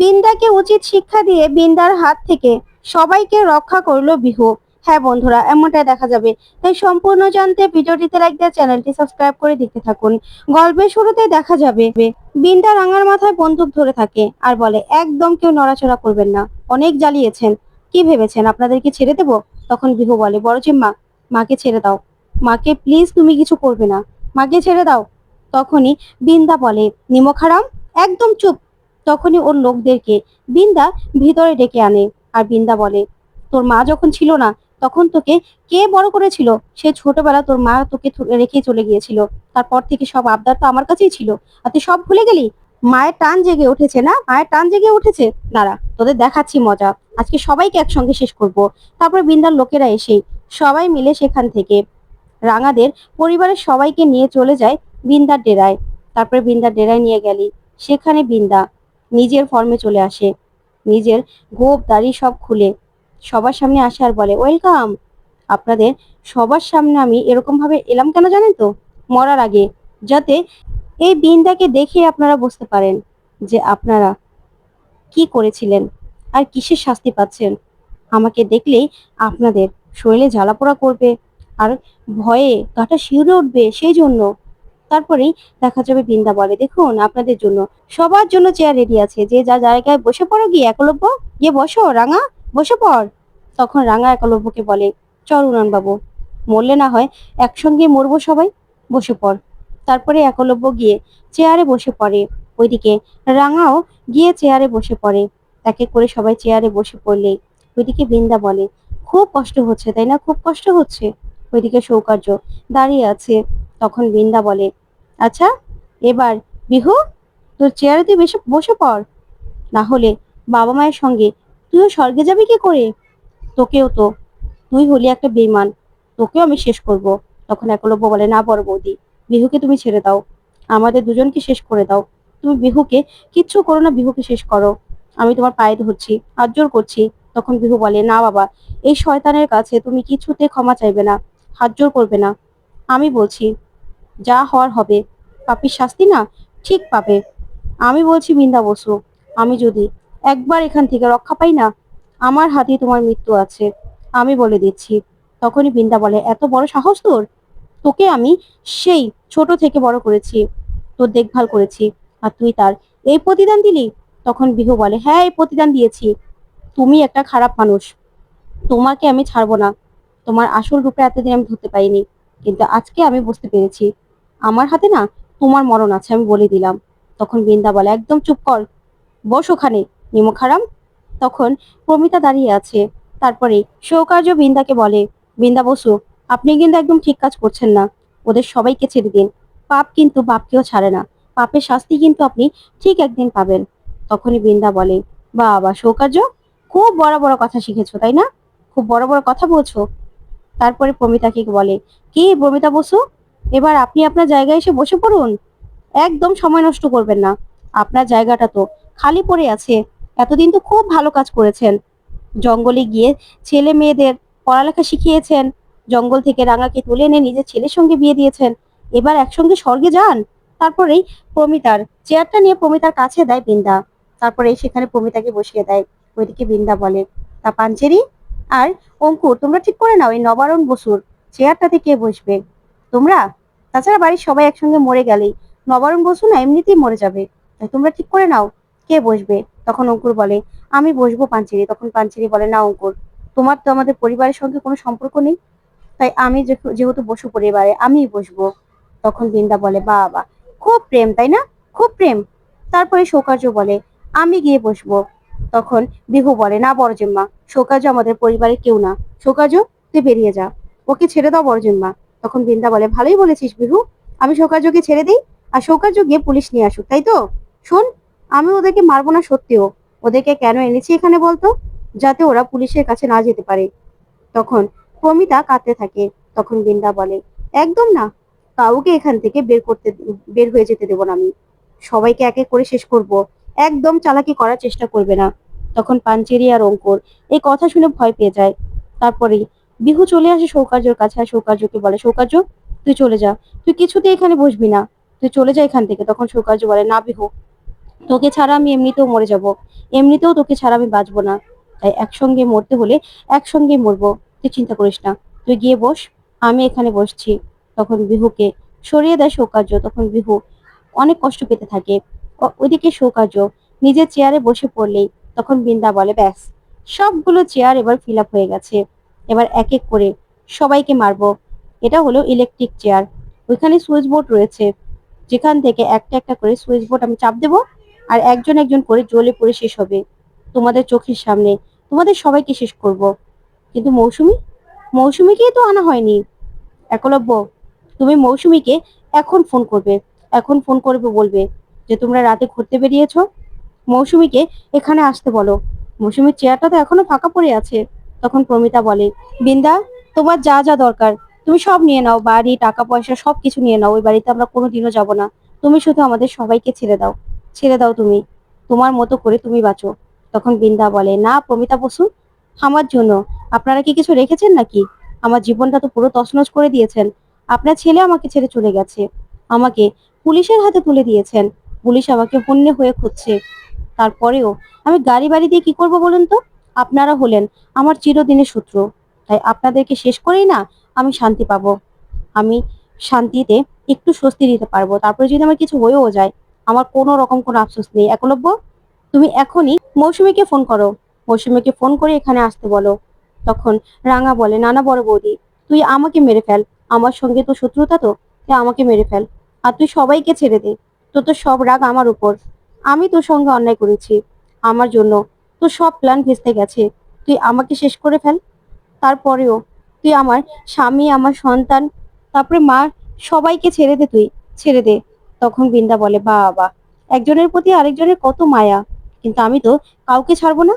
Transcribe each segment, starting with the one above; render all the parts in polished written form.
বিন্দাকে উচিত শিক্ষা দিয়ে বিন্দার হাত থেকে সবাইকে রক্ষা করলো বিহু। হ্যাঁ বন্ধুরা, এমনটাই দেখা যাবে। তাই সম্পূর্ণ জানতে ভিডিওটিতে লাইক দিয়ে চ্যানেলটি সাবস্ক্রাইব করে দেখতে থাকুন। গল্পের শুরুতে দেখা যাবে বিন্দা রাঙার মাথায় বন্দুক ধরে থাকে আর বলে, একদম কেউ নড়াচড়া করবেন না, অনেক জ্বালিয়েছেন, কি ভেবেছেন আপনাদেরকে ছেড়ে দেব? তখন বিহু বলে, বড় মা, মাকে ছেড়ে দাও, মাকে প্লিজ, তুমি কিছু করবে না, মাকে ছেড়ে দাও। তখনই বিন্দা বলে, নিমখারাম, একদম চুপ। তখনই ওর লোকদেরকে বিন্দা ভিতরে ডেকে আনে আর বিন্দা বলে, তোর মা যখন ছিল না তখন তোকে কে বড় করেছিল? সে ছোটবেলা তোর মা তোকে রেখে চলে গিয়েছিল, তারপর থেকে সব আবদার তো আমার কাছেই ছিল, আর তুই সব ভুলে গেলি? মায়ের টান জেগে উঠেছে না? মায়ের টান জেগে উঠেছে, দাঁড়া তোদের দেখাচ্ছি মজা, আজকে সবাইকে একসঙ্গে শেষ করব। তারপর বিন্দার লোকেরা এসে সবাই মিলে সেখান থেকে রাঙাদের পরিবারের সবাইকে নিয়ে চলে যায় বিন্দার ডেরায়। তারপরে বিন্দার ডেরায় নিয়ে গেলি, সেখানে বিন্দা নিজের ফর্মে চলে আসে, নিজের গোপ দাড়ি সব খুলে সবার সামনে আসে আর বলে, ওয়েলকাম। আপনাদের সবার সামনে আমি এরকম ভাবে এলাম কেন জানেন তো? মরার আগে, যাতে এই বিন্দাকে দেখে আপনারা বুঝতে পারেন যে আপনারা কি করেছিলেন আর কিসের শাস্তি পাচ্ছেন। আমাকে দেখলেই আপনাদের শরীরে জ্বালাপোড়া করবে আর ভয়ে গাটা শিউরে উঠবে, সেই জন্য। তারপরেই দেখা যাবে বিন্দা বলে, দেখুন আপনাদের জন্য সবার জন্য চেয়ার রেডি আছে, যে যা জায়গায় বসে পড়ো, গিয়ে একলব্য গিয়ে বসো, রাঙা বসে পড়। তখন রাঙা একলব্যকে বলে, চল উনান বাবু, মরলে না হয় একসঙ্গে মরবো সবাই, বসে পড়। তারপরে একলব্য গিয়ে চেয়ারে বসে পড়ে, ওইদিকে রাঙাও গিয়ে চেয়ারে বসে পড়ে। এক এক করে সবাই চেয়ারে বসে পড়লেই ওইদিকে বিন্দা বলে, খুব কষ্ট হচ্ছে তাই না, খুব কষ্ট হচ্ছে। ওইদিকে সৌকার্য দাঁড়িয়ে আছে। তখন বিন্দা বলে, আচ্ছা এবার বিহু, তোর চেয়ারে তুই বেশি বসে পড়, না হলে বাবা মায়ের সঙ্গে তুইও স্বর্গে যাবি কি করে? তোকেও তো, তুই হলি একটা বেঈমান, তোকেও আমি শেষ করব। তখন একলব্য বলে, না বড় বৌদি, বিহুকে তুমি ছেড়ে দাও, আমাদের দুজনকে শেষ করে দাও। তুমি বিহুকে কিচ্ছু করো না, বিহুকে শেষ করো, আমি তোমার পায়ে ধরছি, হাত জোর করছি। তখন বিহু বলে, না বাবা, এই শয়তানের কাছে তুমি কিছুতে ক্ষমা চাইবে না, হাত জোর করবে না। আমি বলছি যা হওয়ার হবে, পাপীর শাস্তি না ঠিক পাবে। আমি বলছি বিন্দা বসু, আমি যদি একবার এখান থেকে রক্ষা পাই না, আমার হাতেই তোমার মৃত্যু আছে, আমি বলে দিচ্ছি। তখনই বিন্দা বলে, এত বড় সাহস তোর? তোকে আমি সেই ছোট থেকে বড় করেছি, তোর দেখভাল করেছি, আর তুই তার এই প্রতিদান দিলি? তখন বিহু বলে, হ্যাঁ এই প্রতিদান দিয়েছি, তুমি একটা খারাপ মানুষ, তোমাকে আমি ছাড়বো না। তোমার আসল রূপে এতদিন আমি ধরতে পারিনি, কিন্তু আজকে আমি বুঝতে পেরেছি আমার হাতে না তোমার মরণ আছে, আমি বলে দিলাম। তখন বিন্দা বলে, একদম চুপ কর, বস ওখানে, নিমখারাম। তখন প্রমিতা দাঁড়িয়ে আছে। তারপরে সৌকার্য বিন্দাকে বলে, বিন্দা বসু, আপনি কিন্তু একদম ঠিক কাজ করছেন না, ওদের সবাইকে ছেড়ে দিন, পাপ কিন্তু বাপকেও ছাড়ে না, পাপের শাস্তি কিন্তু আপনি ঠিক একদিন পাবেন। তখনই বিন্দা বলে, বাবা সৌকার্য, খুব বড় বড় কথা শিখেছো তাই না, খুব বড় বড় কথা বলছো। তারপরে প্রমিতাকে বলে, কি প্রমিতা বসু, এবার আপনি আপনার জায়গায় এসে বসে পড়ুন, একদম সময় নষ্ট করবেন না, আপনার জায়গাটা তো খালি পড়ে আছে, এতদিন তো খুব ভালো কাজ করেছেন, জঙ্গলে গিয়ে ছেলে মেয়েদের পড়ালেখা শিখিয়েছেন, জঙ্গল থেকে রাঙাকে তুলে এনে নিজের ছেলের সঙ্গে বিয়ে দিয়েছেন, এবার একসঙ্গে স্বর্গে যান। তারপরেই প্রমিতার চেয়ারটা নিয়ে প্রমিতার কাছে দেয় বিন্দা, তারপরে সেখানে প্রমিতাকে বসিয়ে দেয়। ওইদিকে বিন্দা বলে, তা পাঞ্চেরি আর অঙ্কুর, তোমরা ঠিক করে নাও এই নবারুণ বসুর চেয়ারটাতে কে বসবে। তোমরা, তাছাড়া বাড়ির সবাই একসঙ্গে মরে গেলেই নবারুণ বসু না এমনিতেই মরে যাবে, তাই তোমরা ঠিক করে নাও কে বসবে। তখন অঙ্কুর বলে, আমি বসবো পাঞ্চেরি। তখন পাঞ্চেরি বলে, না অঙ্কুর, তোমার তো আমাদের পরিবারের সঙ্গে কোনো সম্পর্ক নেই, তাই আমি যেহেতু বসু পরিবারে আমিই বসবো। তখন বিন্দা বলে, বাবা, খুব প্রেম তাই না, খুব প্রেম। তারপরে সৌকার্য বলে, আমি গিয়ে বসবো। তখন বিহু বলে, না বড়জেম্মা, সৌকার্য আমাদের পরিবারের কেউ না, সৌকার্য তুই বেরিয়ে যা, ওকে ছেড়ে দাও বড়জেম্মা। তখন বিন্দা বলে, ভালোই বলেছিস বিহু, আমি সৌকার্যকে ছেড়ে দিই, আর সৌকার্য গিয়ে পুলিশ নিয়ে আসুক, তাই তো? শোন, আমি ওদেরকে মারবো না সত্যিও, ওদেরকে কেন এনেছি এখানে বলতো, যাতে ওরা পুলিশের কাছে না যেতে পারে। তখন প্রমিতা কাঁদতে থাকে। তখন বিন্দা বলে, একদম না, কাউকে এখান থেকে বের হয়ে যেতে দেবো না আমি, সবাইকে এক এক করে শেষ করব, একদম চালাকি করার চেষ্টা করবে না। তখন পাঞ্চেরি আর অঙ্কুর এই কথা শুনে ভয় পেয়ে যায়। তারপরেই বিহু চলে আসে সৌকার্যর কাছে আর সৌকার্যকে বলে, সৌকার্য তুই চলে যা, তুই কিছুতে এখানে বসবি না, তুই চলে যা এখান থেকে। তখন সৌকার্য বলে, না বিহু, তোকে ছাড়া আমি এমনিতেও মরে যাব, এমনিতেও তোকে ছাড়া আমি বাঁচবো না। তাই একসঙ্গে মরতে হলে একসঙ্গেই মরবো। তুই চিন্তা করিস না, তুই গিয়ে বস, আমি এখানে বসছি। তখন বিহুকে সরিয়ে দেয় সৌকার্য। তখন বিহু অনেক কষ্ট পেতে থাকে। ওইদিকে সৌকার্য নিজের চেয়ারে বসে পড়লেই তখন বিন্দা বলে, ব্যাস, সবগুলো চেয়ার এবার ফিল আপ হয়ে গেছে, এবার এক এক করে সবাইকে মারবো। এটা হলো ইলেকট্রিক চেয়ার, ওইখানে সুইচ বোর্ড রয়েছে, যেখান থেকে একটা একটা করে সুইচ বোর্ড আমি চাপ দেবো, আর একজন একজন করে জ্বলে পড়ে শেষ হবে তোমাদের চোখের সামনে, তোমাদের সবাইকে শেষ করব। কিন্তু মৌসুমীকেই তো আনা হয়নি। একলব্য, তুমি মৌসুমীকে এখন ফোন করবে, এখন ফোন করবে, বলবে যে তোমরা রাতে ঘুরতে বেরিয়েছো, মৌসুমীকে এখানে আসতে বলো। মৌসুমীর চেয়ারটা তো এখনো ফাঁকা পড়ে আছে। তখন প্রমিতা বলে, বিন্দা, তোমার যা যা দরকার তুমি সব নিয়ে নাও, বাড়ি, টাকা পয়সা সবকিছু নিয়ে নাও, ওই বাড়িতে আমরা কোনোদিনও যাব না। তুমি শুধু আমাদের সবাইকে ছেড়ে দাও, ছেড়ে দাও, তুমি তোমার মতো করে তুমি বাঁচো। তখন বিন্দা বলে, না প্রমিতা বসু, আমার জন্য আপনারা কি কিছু রেখেছেন নাকি? আমার জীবনটা তো পুরো তছনছ করে দিয়েছেন। আপনার ছেলে আমাকে ছেড়ে চলে গেছে, আমাকে পুলিশের হাতে তুলে দিয়েছেন, পুলিশ আমাকে হন্যে হয়ে খুঁজছে। তারপরেও আমি গাড়ি বাড়ি দিয়ে কি করব বলুন তো? আপনারা হলেন আমার চিরদিনের শত্রু, তাই আপনাদেরকে শেষ করেই না আমি শান্তি পাবো। আমি শান্তিতে একটু স্বস্তি দিতে পারবো। তারপরে যদি আমার কিছু হয়েও যায়, আমার কোনো রকম কোনো আফসোস নেই। একলব্য, তুমি এখনই মৌসুমীকে ফোন করো, মৌসুমীকে ফোন করে এখানে আসতে বলো। তখন রাঙা বলে, না না বড় বৌদি, তুই আমাকে মেরে ফেল, আমার সঙ্গে তো শত্রুতা, তো তুই আমাকে মেরে ফেল, আর তুই সবাইকে ছেড়ে দে। তোর তো সব রাগ আমার উপর, আমি তোর সঙ্গে অন্যায় করেছি, আমার জন্য তোর সব প্ল্যান ভেস্তে গেছে, তুই আমাকে শেষ করে ফেল। তারপরেও তুই আমার স্বামী, আমার সন্তান, তারপরে মা, সবাইকে ছেড়ে দে, তুই ছেড়ে দে। তখন বৃন্দা বলে, বাবা, একজনের প্রতি আরেকজনের কত মায়া, কিন্তু আমি তো কাউকে ছাড়বো না।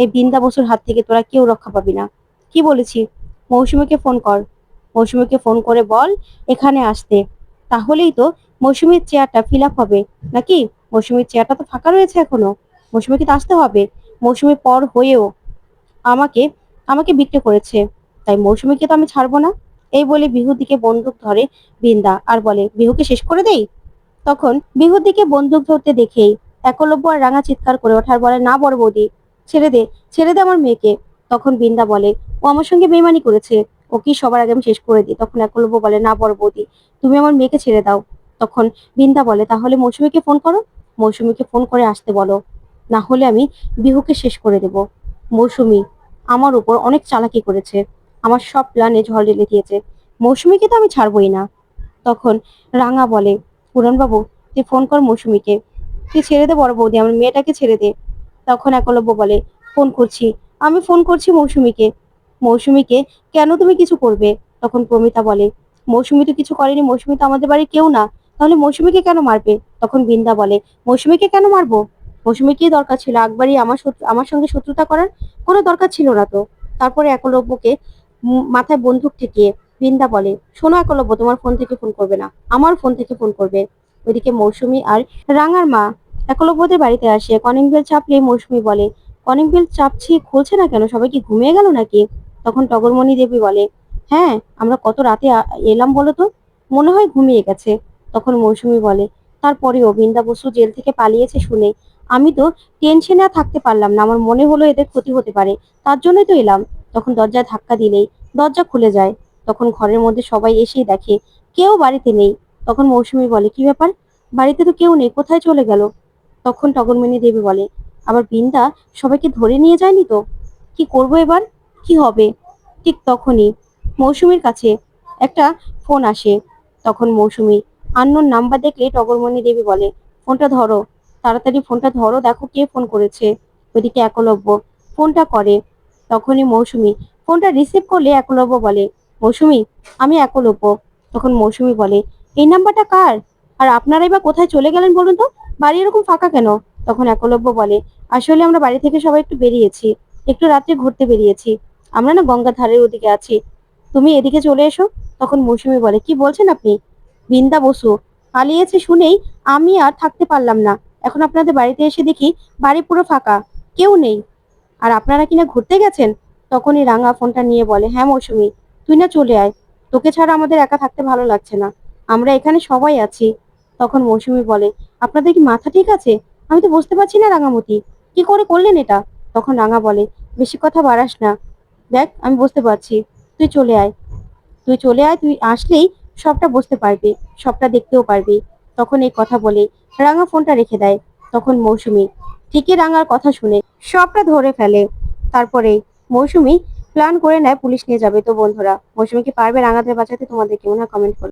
এই বৃন্দা বসুর হাত থেকে তোরা কেউ রক্ষা পাবি না। কি বলেছি? মৌসুমীকে ফোন কর, মৌসুমীকে ফোন করে বল এখানে আসতে, তাহলেই তো মৌসুমীর চেয়ারটা ফিল আপ হবে। নাকি মৌসুমীর চেয়ারটা তো ফাঁকা রয়েছে এখনো, মৌসুমীকে তো আসতে হবে। মৌসুমী পর হয়েও আমাকে আমাকে বিক্রি করেছে, তাই মৌসুমীকে তো আমি ছাড়বো না। এই বলে বিহুর দিকে বন্দুক ধরে বৃন্দা, আর বলে, বিহুকে শেষ করে দেই। তখন বিহুর দিকে বন্দুক ধরতে দেখেই একলব্য আর রাঙা চিৎকার করে ওঠার বলে, না বড় বৌদি, ছেড়ে দে, ছেড়ে দে আমার মেয়েকে। তখন বৃন্দা বলে, ও আমার সঙ্গে বেইমানি করেছে, ও কি সবার আগে আমি শেষ করে দিই। তখন একলব্য বলে, না বড় বৌদি, তুমি আমার মেয়েকে ছেড়ে দাও। তখন বৃন্দা বলে, তাহলে মৌসুমীকে ফোন করো, মৌসুমীকে ফোন করে আসতে বলো, না হলে আমি বিহুকে শেষ করে দেব। মৌসুমী আমার উপর অনেক চালাকি করেছে, আমার সব প্ল্যানে ঝড় ঢেলে দিয়েছে, মৌসুমীকে তো আমি ছাড়বই না। তখন রাঙা বলে, পুরনবাবু, তুই ফোন কর মৌসুমীকে, তুই ছেড়ে দে বড় বৌদি, আমার মেয়েটাকে ছেড়ে দে। তখন একলব্য বলে, ফোন করছি, আমি ফোন করছি মৌসুমীকে। মৌসুমীকে কেন তুমি কিছু করবে? তখন প্রমিতা বলে, মৌসুমী তো কিছু করেনি, মৌসুমী তো আমাদের বাড়ির কেউ না, তাহলে মৌসুমীকে কেন মারবে? তখন বৃন্দা বলে, মৌসুমীকে কেন মারবো? মৌসুমী কি দরকার ছিল আকবারই আমার সঙ্গে শত্রুতা করার? কোনো দরকার ছিল না তো। তারপরে একলব্যকে মাথায় বন্দুক ঠেকিয়ে বৃন্দা বলে, শোনো একলব্য, তোমার ফোন থেকে ফোন করবে না, আমার ফোন থেকে ফোন করবে। ওইদিকে মৌসুমী আর রাঙার মা একলব্যদের বাড়িতে আসে। কলিং বেল চাপলে মৌসুমী বলে, কলিং বেল চাপছি, খুলছে না কেন, সবাই কি ঘুমিয়ে গেল নাকি? তখন টগরমণি দেবী বলে, হ্যাঁ, আমরা কত রাতে এলাম বলো তো, মনে হয় ঘুমিয়ে গেছে। তখন মৌসুমী বলে, তারপরেও বৃন্দা বসু জেল থেকে পালিয়েছে শুনে আমি তো টেনশনে আর থাকতে পারলাম না, আমার মনে হলো এদের ক্ষতি হতে পারে, তার জন্যই তো এলাম। তখন দরজায় ধাক্কা দিলেই দরজা খুলে যায়। তখন ঘরের মধ্যে সবাই এসেই দেখে কেউ বাড়িতে নেই। তখন মৌসুমী বলে, কি ব্যাপার, বাড়িতে তো কেউ নেই, কোথায় চলে গেল? তখন টগরমণি দেবী বলে, আবার বৃন্দা সবাইকে ধরে নিয়ে যায়নি তো, কি করব এবার, কি হবে? ঠিক তখনই মৌসুমীর কাছে একটা ফোন আসে। তখন মৌসুমী আননোন নাম্বার দেখলে টগরমণি দেবী বলে, ফোনটা ধরো, তাড়াতাড়ি ফোনটা ধরো, দেখো কে ফোন করেছে। ওদিকে একলব্য ফোনটা করে। তখনই মৌসুমী ফোনটা রিসিভ করলে একলব্য বলে, মৌসুমী, আমি একলব্য। তখন মৌসুমী বলে, এই নাম্বারটা কার, আর আপনারাই বা কোথায় চলে গেলেন বলুন তো, বাড়ি এরকম ফাঁকা কেন? তখন একলব্য বলে, আসলে আমরা বাড়ি থেকে সবাই একটু বেরিয়েছি, একটু রাত্রে ঘুরতে বেরিয়েছি, আমরা না গঙ্গার ধারের ওদিকে আছি, তুমি এদিকে চলে এসো। তখন মৌসুমী বলে, কি বলছেন আপনি? বৃন্দা বসু পালিয়েছে শুনেই আমি আর থাকতে পারলাম না, এখন আপনাদের বাড়িতে এসে দেখি বাড়ি পুরো ফাঁকা, কেউ নেই, আর আপনারা কিনা ঘুরতে গেছেন। তখনই রাঙা ফোনটা নিয়ে বলে, হ্যাঁ মৌসুমী, তুই না চলে আয়, তোকে ছাড়া আমাদের একা থাকতে ভালো লাগছে না, আমরা এখানে সবাই আছি। তখন মৌসুমী বলে, আপনাদের কি মাথা ঠিক আছে? আমি তো বুঝতে পারছি না রাঙামতি, কি করে করলেন এটা? তখন রাঙা বলে, বেশি কথা বাড়াস না, দেখ আমি বুঝতে পারছি, তুই চলে আয়, তুই চলে আয়, তুই আসলেই সবটা বুঝতে পারবি, সবটা দেখতেও পারবি। তখন এই কথা বলে রাঙা ফোনটা রেখে দেয়। তখন মৌসুমী ঠিকই রাঙার কথা শুনে সবটা ধরে ফেলে। তারপরে মৌসুমী প্ল্যান করে নেয় পুলিশ নিয়ে যাবে। তো বন্ধুরা, মৌসুমী কি পারবে রাঙাদের বাঁচাতে? তোমাদের কি মনে হয় কমেন্ট করো।